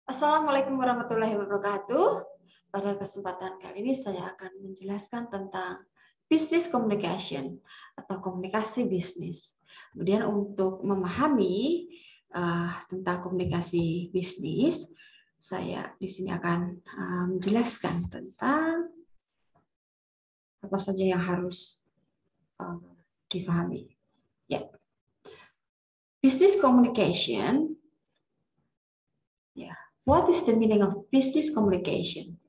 Assalamualaikum warahmatullahi wabarakatuh. Pada kesempatan kali ini saya akan menjelaskan tentang business communication atau komunikasi bisnis. Kemudian untuk memahami tentang komunikasi bisnis, saya di sini akan menjelaskan tentang apa saja yang harus dipahami. Ya, business communication. Ya, what is the meaning of business communication?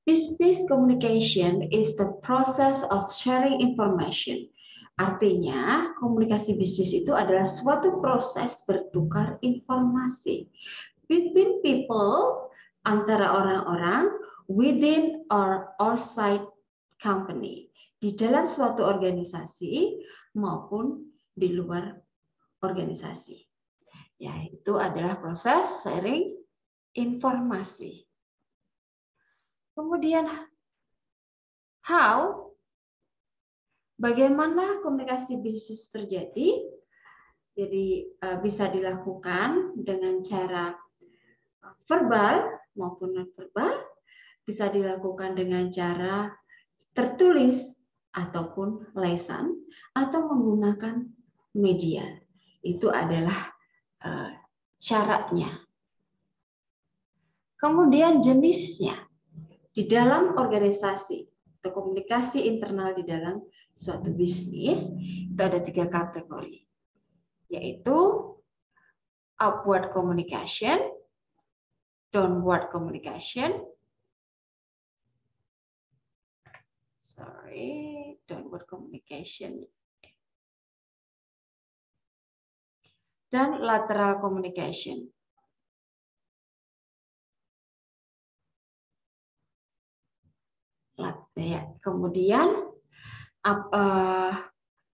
Business communication is the process of sharing information. Artinya, komunikasi bisnis itu adalah suatu proses bertukar informasi between people, antara orang-orang, within or outside company, di dalam suatu organisasi maupun di luar organisasi. Ya, itu adalah proses sharing informasi. Kemudian how, bagaimana komunikasi bisnis terjadi? Jadi bisa dilakukan dengan cara verbal maupun non-verbal, bisa dilakukan dengan cara tertulis ataupun lisan, atau menggunakan media. Itu adalah syaratnya. Kemudian jenisnya di dalam organisasi atau komunikasi internal di dalam suatu bisnis itu ada 3 kategori, yaitu upward communication, downward communication, downward communication, dan lateral communication. Kemudian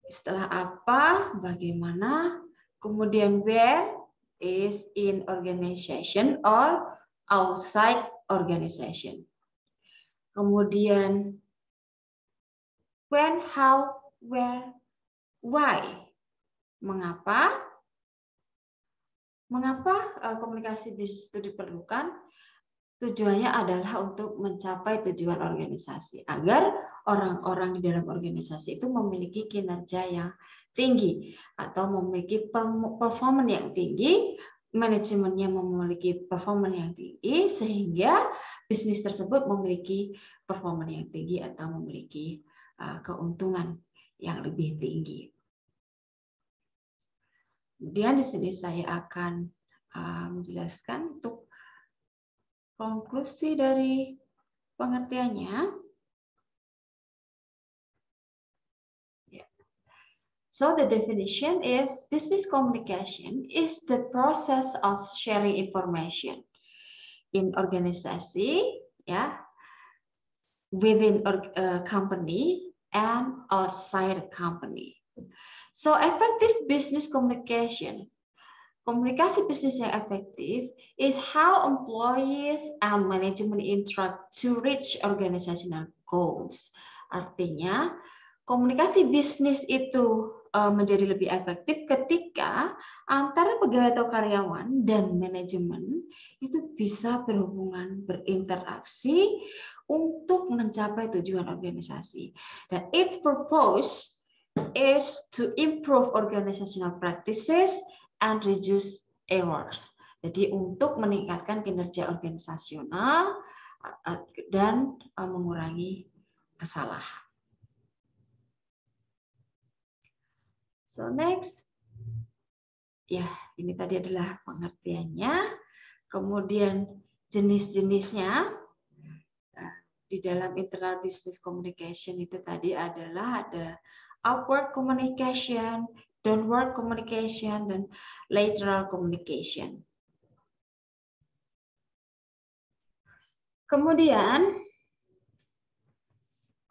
setelah apa, bagaimana, kemudian where is in organization or outside organization. Kemudian when, how, where, why. Mengapa? Mengapa komunikasi bisnis itu diperlukan? Tujuannya adalah untuk mencapai tujuan organisasi, agar orang-orang di dalam organisasi itu memiliki kinerja yang tinggi atau memiliki performa yang tinggi, manajemennya memiliki performa yang tinggi, sehingga bisnis tersebut memiliki performa yang tinggi atau memiliki keuntungan yang lebih tinggi. Kemudian di sini saya akan menjelaskan untuk konklusi dari pengertiannya. So the definition is business communication is the process of sharing information in organisasi, ya, within a company and outside a company. So effective business communication, komunikasi bisnis yang efektif is how employees and management interact to reach organizational goals. Artinya, komunikasi bisnis itu menjadi lebih efektif ketika antara pegawai atau karyawan dan manajemen itu bisa berhubungan, berinteraksi untuk mencapai tujuan organisasi. Dan its purpose is to improve organizational practices and reduce errors. Jadi untuk meningkatkan kinerja organisasional dan mengurangi kesalahan. So next, ya ini tadi adalah pengertiannya. Kemudian jenis-jenisnya di dalam internal business communication itu tadi adalah ada upward communication, downward communication, dan lateral communication. Kemudian,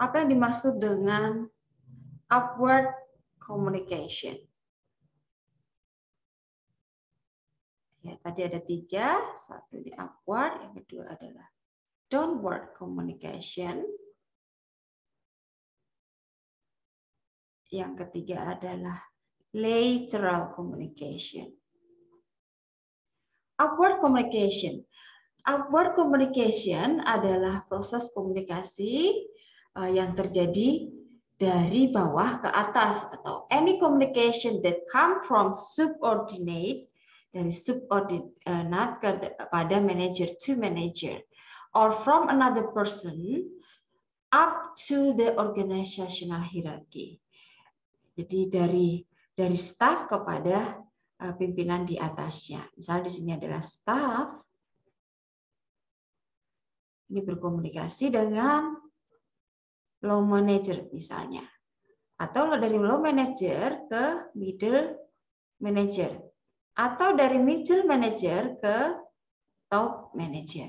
apa yang dimaksud dengan upward communication? Ya, tadi ada 3, satu di upward, yang kedua adalah downward communication. Yang ketiga adalah lateral communication. Upward communication. Upward communication adalah proses komunikasi yang terjadi dari bawah ke atas, atau any communication that come from subordinate, dari subordinate kepada manager to manager, or from another person up to the organizational hierarchy. Jadi dari staff kepada pimpinan di atasnya. Misalnya di sini adalah staff, ini berkomunikasi dengan low manager misalnya. Atau dari low manager ke middle manager. Atau dari middle manager ke top manager.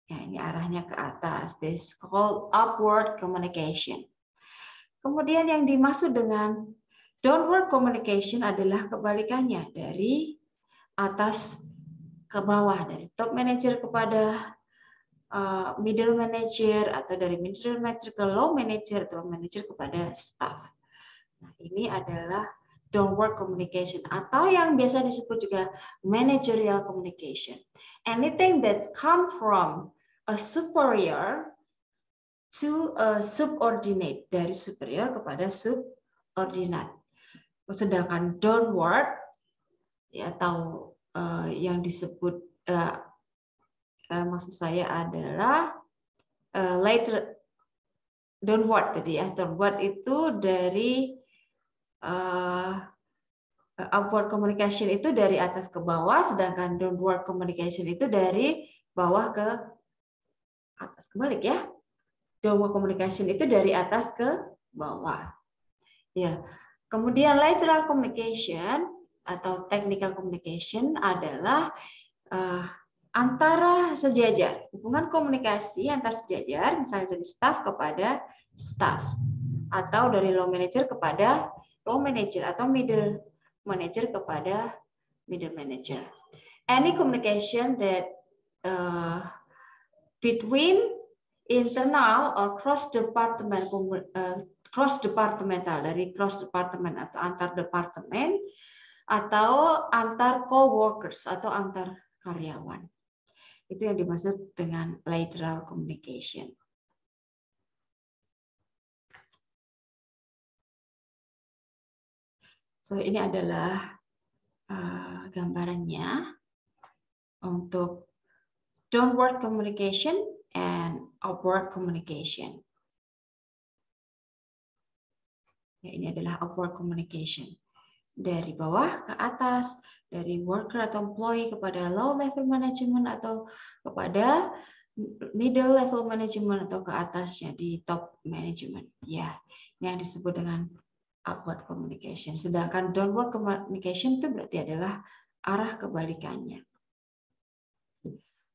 Ya, ini arahnya ke atas. This called upward communication. Kemudian yang dimaksud dengan downward communication adalah kebalikannya, dari atas ke bawah, dari top manager kepada middle manager, atau dari middle manager ke low manager, atau manager kepada staff. Nah, ini adalah downward communication, atau yang biasa disebut juga managerial communication. Anything that come from a superior to a subordinate, dari superior kepada subordinate. Sedangkan downward, ya, atau yang disebut maksud saya adalah later downward tadi ya. Downward itu dari upward communication itu dari atas ke bawah, sedangkan downward communication itu dari bawah ke atas, kebalik ya. Downward communication itu dari atas ke bawah. Ya. Kemudian lateral communication atau technical communication adalah antara sejajar, hubungan komunikasi antar sejajar, misalnya dari staff kepada staff, atau dari low manager kepada low manager, atau middle manager kepada middle manager. Any communication that between internal or cross departmental, dari cross department atau antar departemen, atau antar co-workers atau antar karyawan. Itu yang dimaksud dengan lateral communication. So, ini adalah gambarannya untuk downward communication and upward communication. Ya, ini adalah upward communication. Dari bawah ke atas, dari worker atau employee kepada low level management atau kepada middle level management, atau ke atasnya di top management. Ya, ini yang disebut dengan upward communication. Sedangkan downward communication itu berarti adalah arah kebalikannya.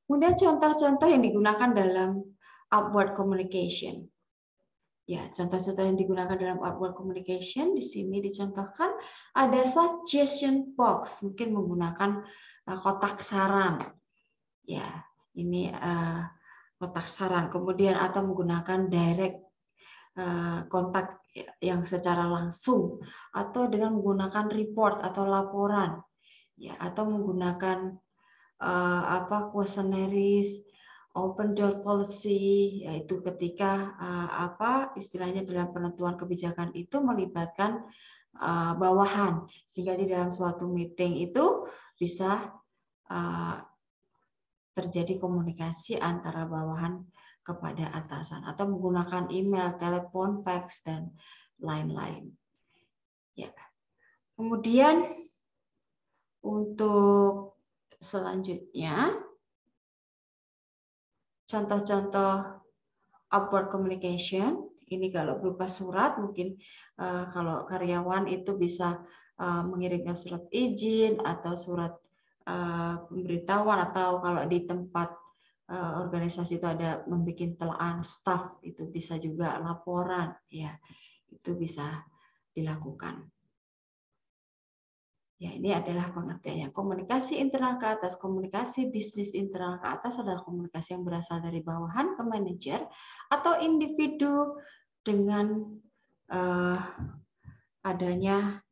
Kemudian contoh-contoh yang digunakan dalam upward communication. Ya, contoh-contoh yang digunakan dalam upward communication di sini dicontohkan ada suggestion box, mungkin menggunakan kotak saran. Ya, ini kotak saran. Kemudian atau menggunakan direct kontak yang secara langsung, atau dengan menggunakan report atau laporan, ya, atau menggunakan questionnaires, open door policy, yaitu ketika istilahnya dalam penentuan kebijakan itu melibatkan bawahan, sehingga di dalam suatu meeting itu bisa terjadi komunikasi antara bawahan kepada atasan, atau menggunakan email, telepon, fax, dan lain-lain. Ya. Kemudian untuk selanjutnya, contoh-contoh upward communication, ini kalau berupa surat, mungkin kalau karyawan itu bisa mengirimkan surat izin atau surat pemberitahuan, atau kalau di tempat organisasi itu ada membuat telaan staff, itu bisa juga laporan, ya, itu bisa dilakukan. Ya, ini adalah pengertiannya. Komunikasi internal ke atas, komunikasi bisnis internal ke atas adalah komunikasi yang berasal dari bawahan ke manajer atau individu dengan adanya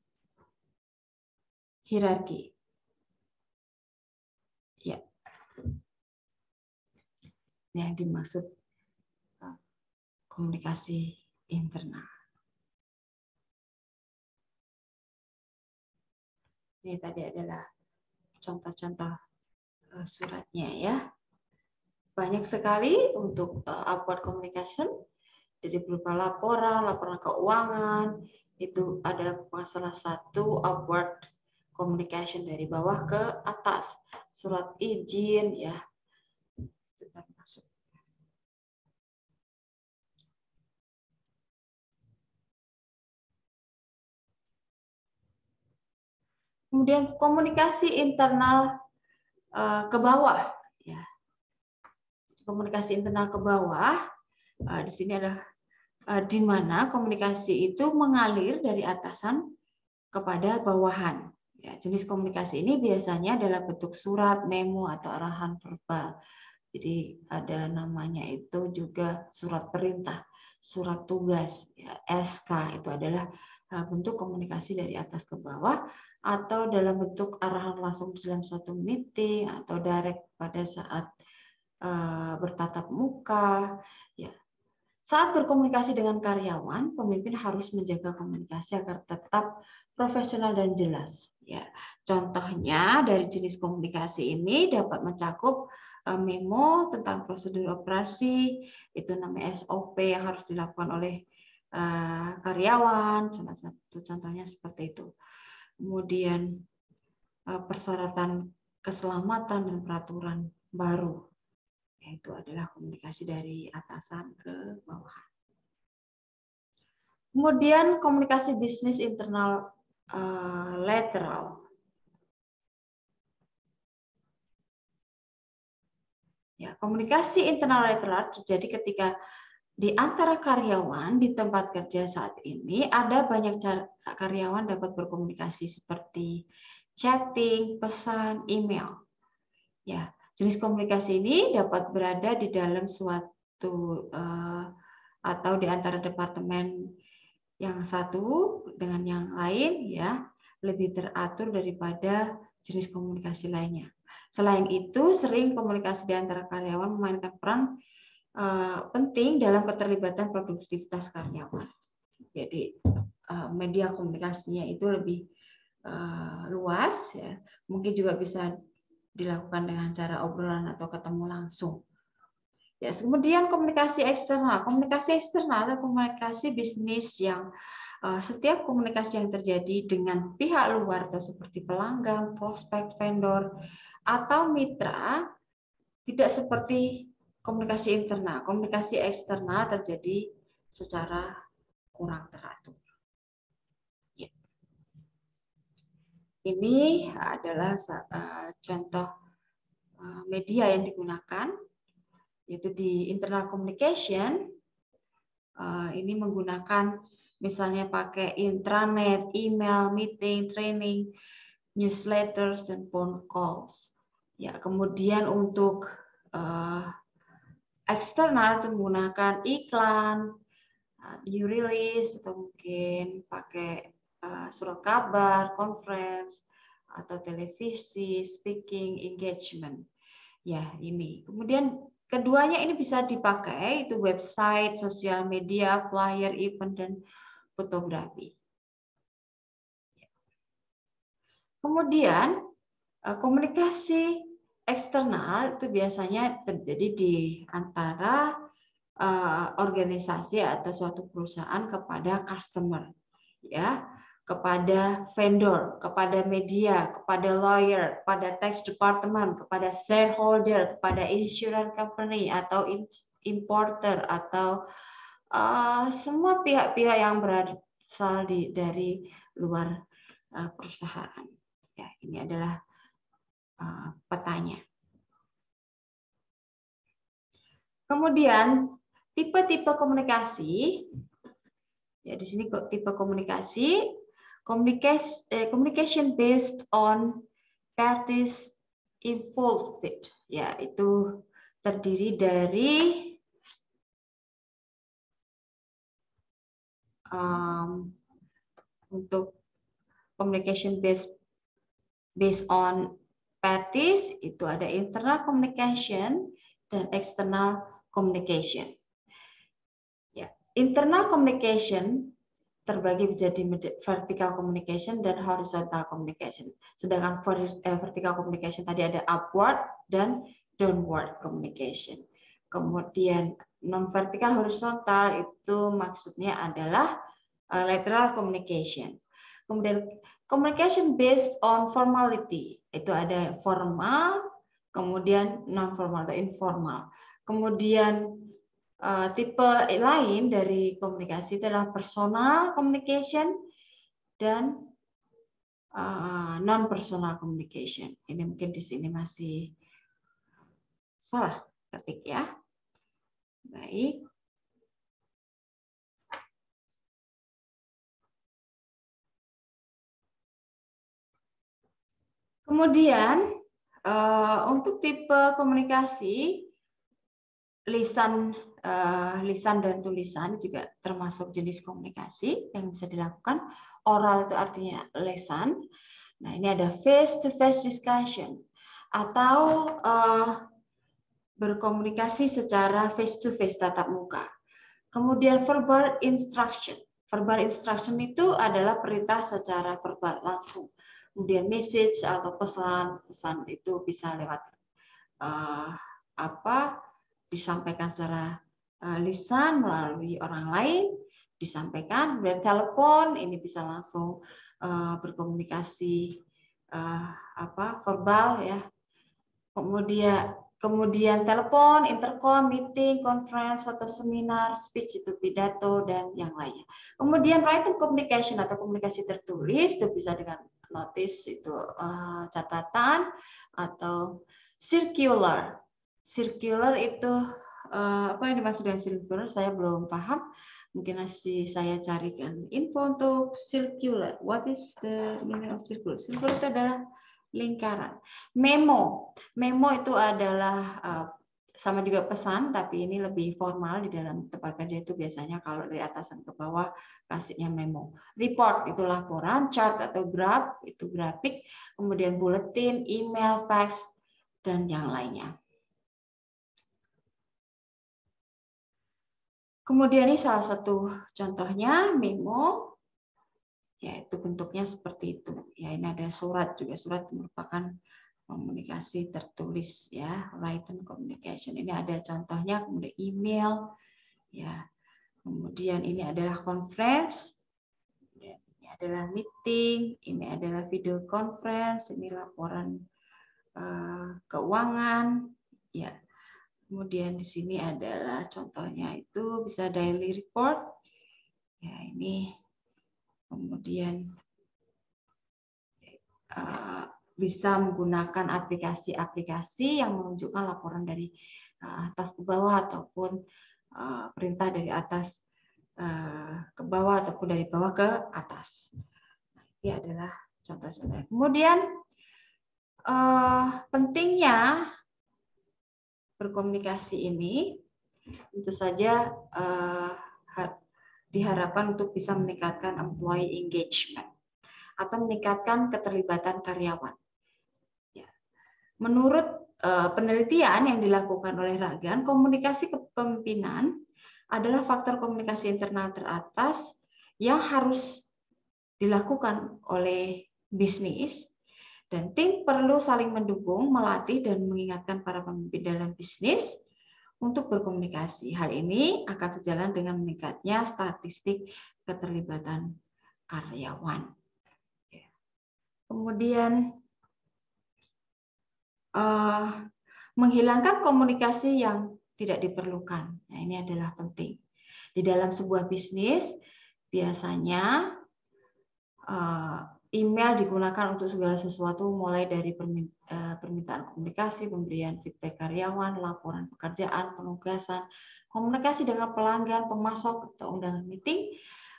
hierarki. Ya. yang dimaksud komunikasi internal. Ini tadi adalah contoh-contoh suratnya ya. Banyak sekali untuk upward communication, jadi berupa laporan keuangan, itu ada salah satu upward communication dari bawah ke atas, surat izin ya, itu termasuk. Kemudian komunikasi internal ke bawah ya. Komunikasi internal ke bawah di sini adalah di mana komunikasi itu mengalir dari atasan kepada bawahan. Ya, jenis komunikasi ini biasanya dalam bentuk surat, memo, atau arahan verbal. Jadi ada namanya itu juga surat perintah, surat tugas, ya, SK itu adalah bentuk komunikasi dari atas ke bawah, atau dalam bentuk arahan langsung dalam suatu meeting atau direct pada saat bertatap muka. Ya. Saat berkomunikasi dengan karyawan, pemimpin harus menjaga komunikasi agar tetap profesional dan jelas. Ya, contohnya dari jenis komunikasi ini dapat mencakup memo tentang prosedur operasi, itu namanya SOP yang harus dilakukan oleh karyawan. Salah satu contohnya seperti itu. Kemudian persyaratan keselamatan dan peraturan baru. Itu adalah komunikasi dari atasan ke bawahan. Kemudian komunikasi bisnis internal lateral. Ya, komunikasi internal lateral terjadi ketika di antara karyawan di tempat kerja saat ini ada banyak cara karyawan dapat berkomunikasi seperti chatting, pesan, email. Ya, jenis komunikasi ini dapat berada di dalam suatu atau di antara departemen yang satu dengan yang lain ya, lebih teratur daripada jenis komunikasi lainnya. Selain itu, sering komunikasi di antara karyawan memainkan peran penting dalam keterlibatan produktivitas karyawan. Jadi media komunikasinya itu lebih luas ya. Mungkin juga bisa dilakukan dengan cara obrolan atau ketemu langsung. Ya, kemudian komunikasi eksternal. Komunikasi eksternal adalah komunikasi bisnis yang setiap komunikasi yang terjadi dengan pihak luar atau seperti pelanggan, prospek, vendor, atau mitra tidak seperti komunikasi internal. Komunikasi eksternal terjadi secara kurang teratur. Ya. Ini adalah contoh media yang digunakan, yaitu di internal communication. Ini menggunakan misalnya pakai intranet, email, meeting, training, newsletters, dan phone calls. Ya, kemudian untuk eksternal itu menggunakan iklan, new release, atau mungkin pakai surat kabar, conference, atau televisi, speaking, engagement. Ya, ini. Kemudian keduanya ini bisa dipakai, itu website, sosial media, flyer, event, dan fotografi. Kemudian komunikasi eksternal itu biasanya terjadi di antara organisasi atau suatu perusahaan kepada customer, ya, kepada vendor, kepada media, kepada lawyer, kepada tax department, kepada shareholder, kepada insurance company atau importer atau semua pihak-pihak yang berasal dari luar perusahaan. Ya, ini adalah petanya. Kemudian tipe-tipe komunikasi. Ya, di sini kok tipe komunikasi, communication based on parties involved. Ya, itu terdiri dari untuk communication based on parties itu ada internal communication dan external communication. Ya, internal communication terbagi menjadi vertical communication dan horizontal communication. Sedangkan vertical communication tadi ada upward dan downward communication. Kemudian non vertical horizontal itu maksudnya adalah lateral communication. Kemudian communication based on formality, itu ada formal, kemudian non formal atau informal. Kemudian tipe lain dari komunikasi itu adalah personal communication dan non personal communication. Ini mungkin di sini masih salah ketik ya. Baik. Kemudian untuk tipe komunikasi lisan dan tulisan juga termasuk jenis komunikasi yang bisa dilakukan. Oral itu artinya lisan. Nah, ini ada face-to-face discussion atau berkomunikasi secara face-to-face tatap muka. Kemudian verbal instruction. Verbal instruction itu adalah perintah secara verbal langsung. Kemudian message atau pesan itu bisa lewat disampaikan secara lisan melalui orang lain, disampaikan. Kemudian telepon ini bisa langsung berkomunikasi verbal ya. Kemudian telepon, intercom, meeting, conference atau seminar, speech itu pidato dan yang lainnya. Kemudian written communication atau komunikasi tertulis itu bisa dengan notice itu catatan atau circular. Circular itu apa yang dimaksud dengan circular saya belum paham. Mungkin nanti saya carikan info untuk circular. What is the meaning of circular? Circular itu adalah lingkaran. Memo itu adalah sama juga pesan, tapi ini lebih formal di dalam tempat kerja itu biasanya kalau dari atasan ke bawah kasihnya memo. Report itu laporan, chart atau graph itu grafik, kemudian bulletin, email, fax dan yang lainnya. Kemudian ini salah satu contohnya memo. Yaitu bentuknya seperti itu. Ya, ini ada surat juga. Surat merupakan komunikasi tertulis ya, written communication. Ini ada contohnya, kemudian email ya. Kemudian ini adalah conference. Ini adalah meeting, ini adalah video conference, ini laporan keuangan ya. Kemudian di sini adalah contohnya itu bisa daily report. Ya, ini kemudian bisa menggunakan aplikasi-aplikasi yang menunjukkan laporan dari atas ke bawah ataupun perintah dari atas ke bawah ataupun dari bawah ke atas. Nah, ini adalah contoh-contoh. Kemudian pentingnya berkomunikasi ini tentu saja diharapkan untuk bisa meningkatkan employee engagement atau meningkatkan keterlibatan karyawan. Ya. Menurut penelitian yang dilakukan oleh Ragan, komunikasi kepemimpinan adalah faktor komunikasi internal teratas yang harus dilakukan oleh bisnis, dan tim perlu saling mendukung, melatih, dan mengingatkan para pemimpin dalam bisnis untuk berkomunikasi. Hal ini akan sejalan dengan meningkatnya statistik keterlibatan karyawan. Kemudian menghilangkan komunikasi yang tidak diperlukan. Nah, ini adalah penting. Di dalam sebuah bisnis, biasanya email digunakan untuk segala sesuatu, mulai dari permintaan komunikasi, pemberian feedback karyawan, laporan pekerjaan, penugasan, komunikasi dengan pelanggan, pemasok, atau undangan meeting,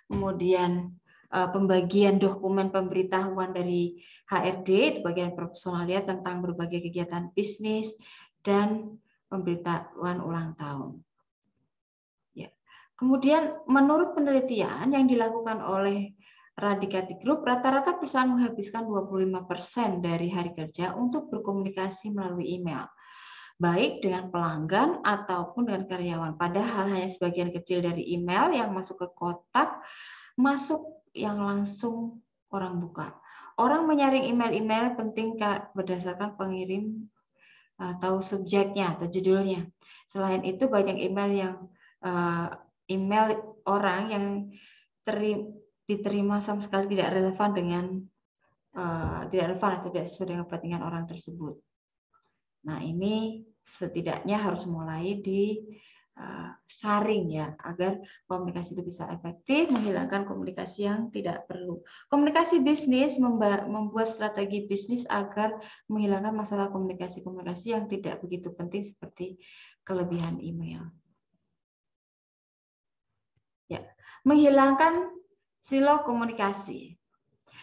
kemudian pembagian dokumen pemberitahuan dari HRD, itu bagian profesionaliat tentang berbagai kegiatan bisnis, dan pemberitahuan ulang tahun. Ya. Kemudian menurut penelitian yang dilakukan oleh Radicati Group, rata-rata perusahaan menghabiskan 25% dari hari kerja untuk berkomunikasi melalui email. baik dengan pelanggan ataupun dengan karyawan. Padahal hanya sebagian kecil dari email yang masuk ke kotak, masuk yang langsung orang buka. Orang menyaring email-email penting berdasarkan pengirim atau subjeknya atau judulnya. Selain itu banyak email yang email orang yang diterima sama sekali tidak relevan dengan tidak relevan atau tidak sesuai dengan kepentingan orang tersebut. Nah, ini setidaknya harus mulai disaring ya, agar komunikasi itu bisa efektif, menghilangkan komunikasi yang tidak perlu. Komunikasi bisnis membuat strategi bisnis agar menghilangkan masalah komunikasi-komunikasi yang tidak begitu penting seperti kelebihan email. Ya, menghilangkan silo komunikasi.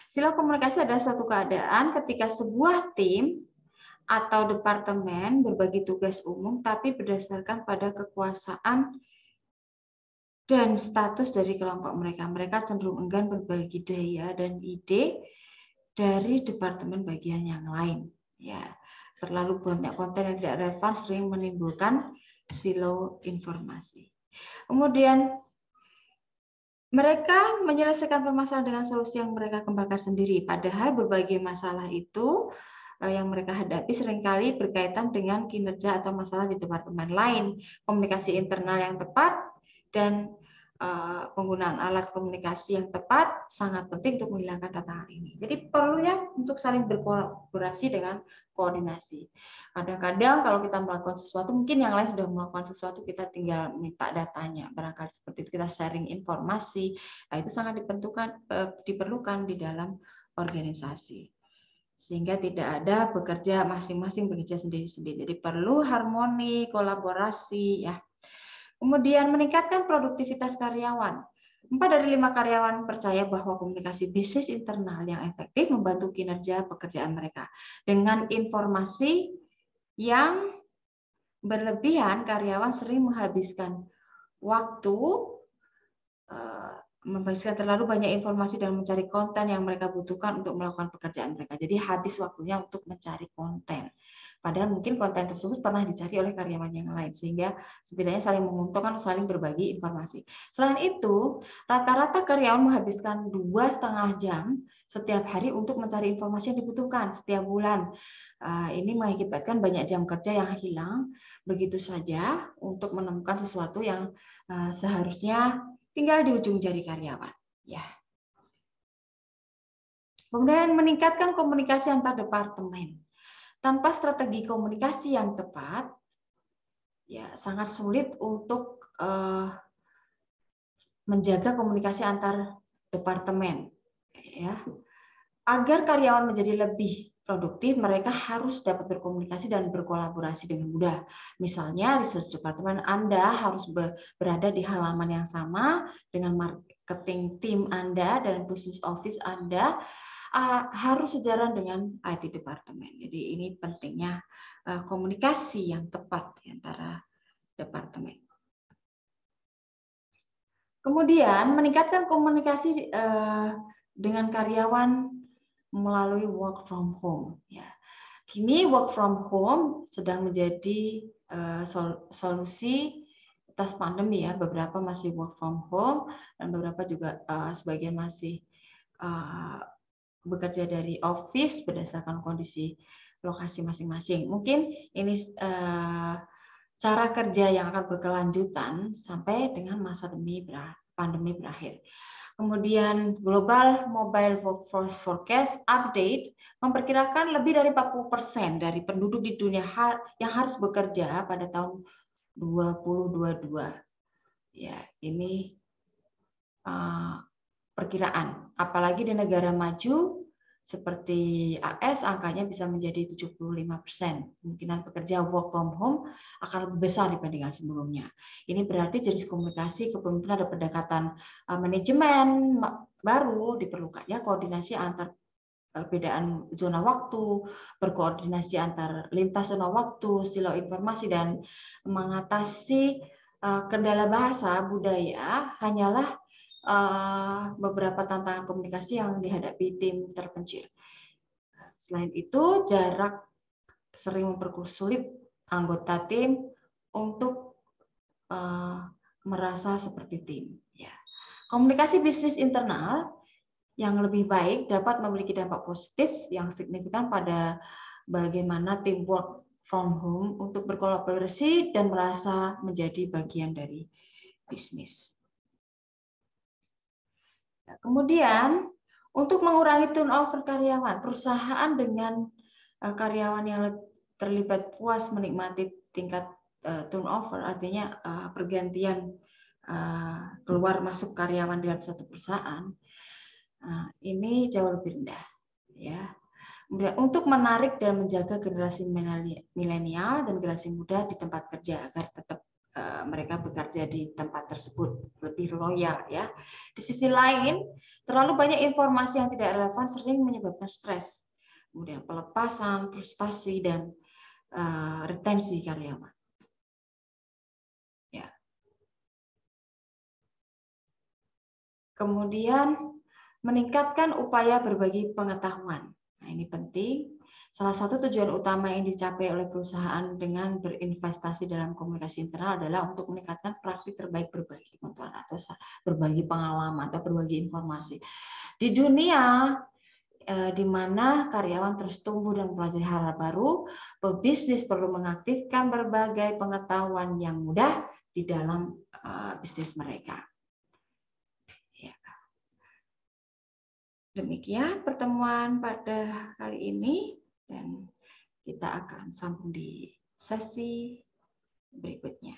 Silo komunikasi adalah suatu keadaan ketika sebuah tim atau departemen berbagi tugas umum tapi berdasarkan pada kekuasaan dan status dari kelompok mereka. Mereka cenderung enggan berbagi daya dan ide dari departemen bagian yang lain. Ya, terlalu banyak konten yang tidak relevan sering menimbulkan silo informasi. Kemudian mereka menyelesaikan permasalahan dengan solusi yang mereka kembangkan sendiri. Padahal berbagai masalah itu yang mereka hadapi seringkali berkaitan dengan kinerja atau masalah di departemen lain. Komunikasi internal yang tepat dan penggunaan alat komunikasi yang tepat sangat penting untuk menghilangkan tantangan ini. Jadi perlunya untuk saling berkolaborasi dengan koordinasi. Kadang-kadang kalau kita melakukan sesuatu, mungkin yang lain sudah melakukan sesuatu, kita tinggal minta datanya. Barangkali seperti itu, kita sharing informasi. Nah, itu sangat diperlukan di dalam organisasi. Sehingga tidak ada bekerja masing-masing bekerja sendiri-sendiri. Jadi perlu harmoni, kolaborasi ya. Kemudian meningkatkan produktivitas karyawan. 4 dari 5 karyawan percaya bahwa komunikasi bisnis internal yang efektif membantu kinerja pekerjaan mereka. Dengan informasi yang berlebihan, karyawan sering menghabiskan waktu terlalu banyak informasi dan mencari konten yang mereka butuhkan untuk melakukan pekerjaan mereka. Jadi habis waktunya untuk mencari konten. Padahal mungkin konten tersebut pernah dicari oleh karyawan yang lain, sehingga setidaknya saling menguntungkan, saling berbagi informasi. Selain itu, rata-rata karyawan menghabiskan 2,5 jam setiap hari untuk mencari informasi yang dibutuhkan setiap bulan. Ini mengakibatkan banyak jam kerja yang hilang begitu saja untuk menemukan sesuatu yang seharusnya tinggal di ujung jari karyawan. Ya. Kemudian meningkatkan komunikasi antar departemen. Tanpa strategi komunikasi yang tepat, ya sangat sulit untuk menjaga komunikasi antar departemen. Ya. Agar karyawan menjadi lebih produktif, mereka harus dapat berkomunikasi dan berkolaborasi dengan mudah. Misalnya, research department Anda harus berada di halaman yang sama dengan marketing team Anda dan business office Anda harus sejalan dengan IT department. Jadi ini pentingnya komunikasi yang tepat di antara departemen. Kemudian meningkatkan komunikasi dengan karyawan melalui work from home. Ya. Kini work from home sedang menjadi solusi atas pandemi ya. Beberapa masih work from home dan beberapa juga sebagian masih bekerja dari office berdasarkan kondisi lokasi masing-masing. Mungkin ini cara kerja yang akan berkelanjutan sampai dengan masa pandemi berakhir. Kemudian Global Mobile Workforce Forecast Update memperkirakan lebih dari 40% dari penduduk di dunia yang harus bekerja pada tahun 2022. Ya, ini perkiraan. Apalagi di negara maju seperti AS, angkanya bisa menjadi 75%. Kemungkinan pekerja work from home akan lebih besar dibandingkan sebelumnya. Ini berarti jenis komunikasi kepemimpinan dan pendekatan manajemen baru diperlukan. Ya, koordinasi antar perbedaan zona waktu, berkoordinasi antar lintas zona waktu, silo informasi, dan mengatasi kendala bahasa budaya hanyalah beberapa tantangan komunikasi yang dihadapi tim terpencil. Selain itu, jarak sering mempersulit anggota tim untuk merasa seperti tim. Ya. Komunikasi bisnis internal yang lebih baik dapat memiliki dampak positif yang signifikan pada bagaimana tim work from home untuk berkolaborasi dan merasa menjadi bagian dari bisnis. Nah, kemudian, untuk mengurangi turnover karyawan, perusahaan dengan karyawan yang terlibat puas menikmati tingkat turnover, artinya pergantian keluar masuk karyawan dalam suatu perusahaan, ini jauh lebih rendah. Ya. Untuk menarik dan menjaga generasi milenial dan generasi muda di tempat kerja agar tetap mereka bekerja di tempat tersebut lebih loyal, ya. Di sisi lain, terlalu banyak informasi yang tidak relevan sering menyebabkan stres, kemudian pelepasan, frustasi, dan retensi karyawan. Ya. Kemudian meningkatkan upaya berbagi pengetahuan. Nah, ini penting. Salah satu tujuan utama yang dicapai oleh perusahaan dengan berinvestasi dalam komunikasi internal adalah untuk meningkatkan praktik terbaik berbagi pengetahuan atau berbagi pengalaman atau berbagi informasi. Di dunia di mana karyawan terus tumbuh dan belajar hal baru, pebisnis perlu mengaktifkan berbagai pengetahuan yang mudah di dalam bisnis mereka. Ya. Demikian pertemuan pada kali ini, dan kita akan sambung di sesi berikutnya.